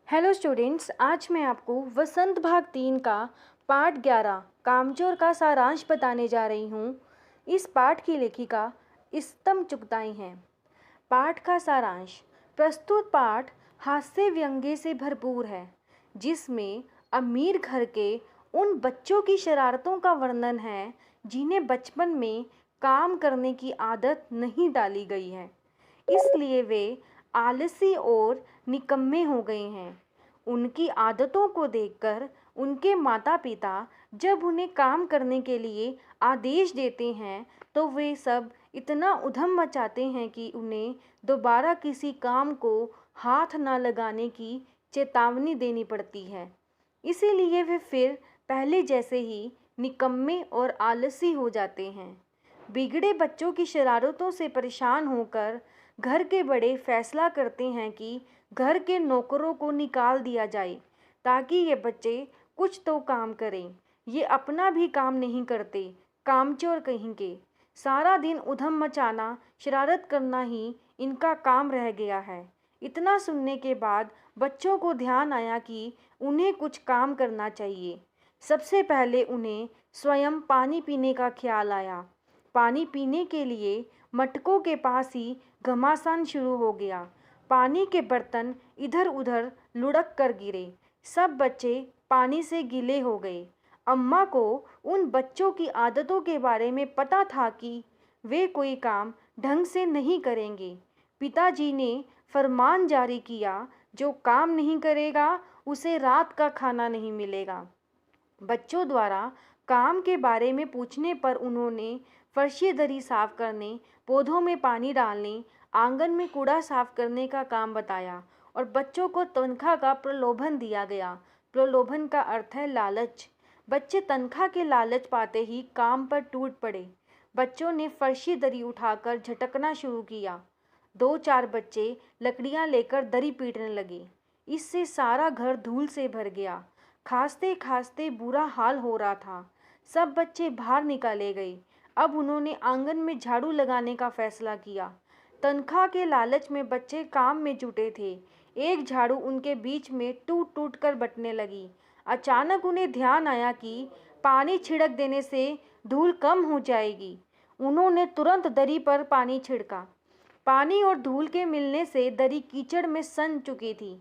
Hello students, आज मैं आपको वसंत भाग 3 का पाठ 11 कामचोर का सारांश बताने जा रही हूँ। इस पाठ की लेखिका स्तंभ चुगताई हैं। पाठ का सारांश। प्रस्तुत पाठ हास्य व्यंग्य से भरपूर है, जिसमें अमीर घर के उन बच्चों की शरारतों का वर्णन है जिन्हें बचपन में काम करने की आदत नहीं डाली गई है, इसलिए वे आलसी और निकम्मे हो गए हैं। उनकी आदतों को देखकर उनके माता पिता जब उन्हें काम करने के लिए आदेश देते हैं तो वे सब इतना उधम मचाते हैं कि उन्हें दोबारा किसी काम को हाथ न लगाने की चेतावनी देनी पड़ती है। इसीलिए वे फिर पहले जैसे ही निकम्मे और आलसी हो जाते हैं। बिगड़े बच्चों की शरारतों से परेशान होकर घर के बड़े फैसला करते हैं कि घर के नौकरों को निकाल दिया जाए ताकि ये बच्चे कुछ तो काम करें। ये अपना भी काम नहीं करते, कामचोर कहीं के। सारा दिन उधम मचाना, शरारत करना ही इनका काम रह गया है। इतना सुनने के बाद बच्चों को ध्यान आया कि उन्हें कुछ काम करना चाहिए। सबसे पहले उन्हें स्वयं पानी पीने का ख्याल आया। पानी पीने के लिए मटकों के पास ही घमासान शुरू हो गया। पानी के बर्तन इधर उधर लुढ़क कर गिरे। सब बच्चे पानी से गीले हो गए। अम्मा को उन बच्चों की आदतों के बारे में पता था कि वे कोई काम ढंग से नहीं करेंगे। पिताजी ने फरमान जारी किया, जो काम नहीं करेगा उसे रात का खाना नहीं मिलेगा। बच्चों द्वारा काम के बारे में पूछने पर उन्होंने फर्शी दरी साफ करने, पौधों में पानी डालने, आंगन में कूड़ा साफ करने का काम बताया और बच्चों को तनख्वाह का प्रलोभन दिया गया। प्रलोभन का अर्थ है लालच। बच्चे तनख्वाह के लालच पाते ही काम पर टूट पड़े। बच्चों ने फर्शी दरी उठाकर झटकना शुरू किया। 2-4 बच्चे लकड़ियां लेकर दरी पीटने लगे। इससे सारा घर धूल से भर गया। खांसते खांसते बुरा हाल हो रहा था। सब बच्चे बाहर निकाले गए। अब उन्होंने आंगन में झाड़ू लगाने का फैसला किया। तनख्वाह के लालच में बच्चे काम में जुटे थे। एक झाड़ू उनके बीच में टूट टूट कर बंटने लगी। अचानक उन्हें ध्यान आया कि पानी छिड़क देने से धूल कम हो जाएगी। उन्होंने तुरंत दरी पर पानी छिड़का। पानी और धूल के मिलने से दरी कीचड़ में सन चुकी थी।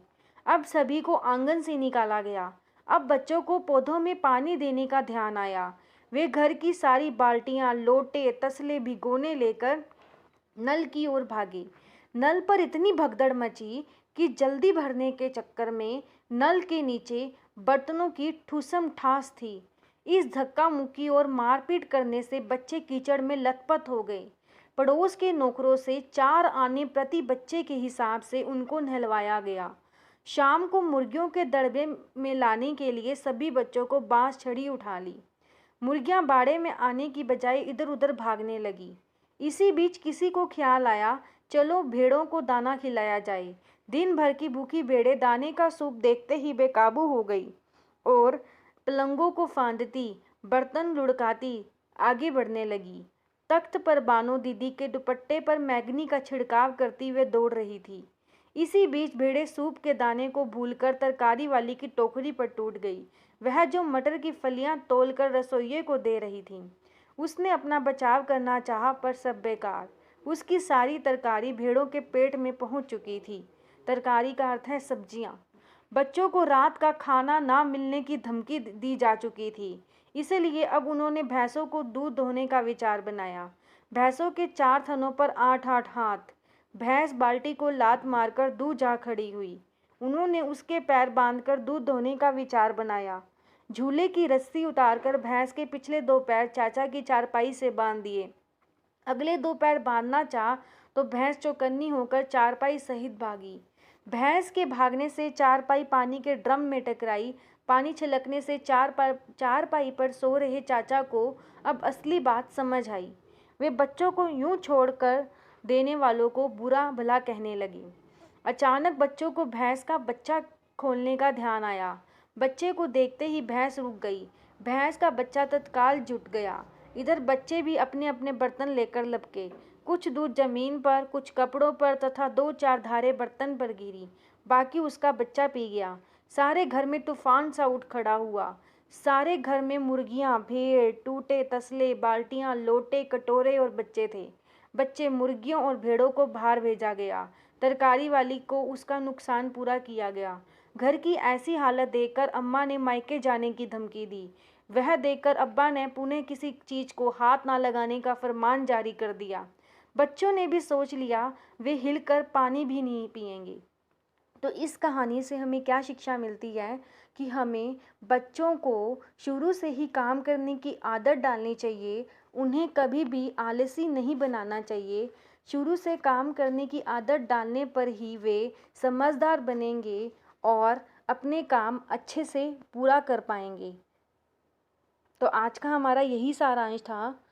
अब सभी को आंगन से निकाला गया। अब बच्चों को पौधों में पानी देने का ध्यान आया। वे घर की सारी बाल्टियां, लोटे, तसले भिगोने लेकर नल की ओर भागे। नल पर इतनी भगदड़ मची कि जल्दी भरने के चक्कर में नल के नीचे बर्तनों की ठूसम ठास थी। इस धक्का मुक्की और मारपीट करने से बच्चे कीचड़ में लथपथ हो गए। पड़ोस के नौकरों से 4 आने प्रति बच्चे के हिसाब से उनको नहलवाया गया। शाम को मुर्गियों के दड़बे में लाने के लिए सभी बच्चों को बांस छड़ी उठा ली। मुर्गियां बाड़े में आने की बजाय इधर उधर भागने लगी। इसी बीच किसी को ख्याल आया, चलो भेड़ों को दाना खिलाया जाए। दिन भर की भूखी भेड़ें दाने का सूप देखते ही बेकाबू हो गई और पलंगों को फांदती, बर्तन लुढ़काती आगे बढ़ने लगी। तख्त पर बानो दीदी के दुपट्टे पर मैगनी का छिड़काव करती हुए दौड़ रही थी। इसी बीच भेड़ें सूप के दाने को भूलकर तरकारी वाली की टोकरी पर टूट गई। वह जो मटर की फलियां तोलकर रसोइये को दे रही थी। उसने अपना बचाव करना चाहा, पर सब बेकार। उसकी सारी तरकारी भेड़ों के पेट में पहुंच चुकी थी। तरकारी का अर्थ है सब्जियां। बच्चों को रात का खाना ना मिलने की धमकी दी जा चुकी थी। इसलिए अब उन्होंने भैंसों को दूध दोहने का विचार बनाया। भैंसों के 4 थनों पर 8-8 हाथ। भैंस बाल्टी को लात मारकर दूर जा खड़ी हुई। उन्होंने उसके पैर बांधकर दूध दोहने का विचार बनाया। झूले की रस्सी उतारकर भैंस के पिछले 2 पैर चाचा की चारपाई से बांध दिए। अगले 2 पैर बांधना चाह तो भैंस चौकन्नी होकर चारपाई सहित भागी। भैंस के भागने से चारपाई पानी के ड्रम में टकराई। पानी छलकने से चारपाई पर सो रहे चाचा को अब असली बात समझ आई। वे बच्चों को यूं छोड़कर देने वालों को बुरा भला कहने लगी। अचानक बच्चों को भैंस का बच्चा खोलने का ध्यान आया। बच्चे को देखते ही भैंस रुक गई। भैंस का बच्चा तत्काल जुट गया। इधर बच्चे भी अपने अपने बर्तन लेकर लपके। कुछ दूध जमीन पर, कुछ कपड़ों पर तथा 2-4 धारें बर्तन पर गिरी। बाकी उसका बच्चा पी गया। सारे घर में तूफान सा उठ खड़ा हुआ। सारे घर में मुर्गियां, भेड़, टूटे तसले, बाल्टियां, लोटे, कटोरे और बच्चे थे। बच्चे, मुर्गियों और भेड़ों को बाहर भेजा गया। तरकारी वाली को उसका नुकसान पूरा किया गया। घर की ऐसी हालत देखकर अम्मा ने मायके जाने की धमकी दी। वह देखकर अब्बा ने पुनः किसी चीज को हाथ ना लगाने का फरमान जारी कर दिया। बच्चों ने भी सोच लिया वे हिलकर पानी भी नहीं पिएंगे। तो इस कहानी से हमें क्या शिक्षा मिलती है कि हमें बच्चों को शुरू से ही काम करने की आदत डालनी चाहिए। उन्हें कभी भी आलसी नहीं बनाना चाहिए। शुरू से काम करने की आदत डालने पर ही वे समझदार बनेंगे और अपने काम अच्छे से पूरा कर पाएंगे। तो आज का हमारा यही सारांश था।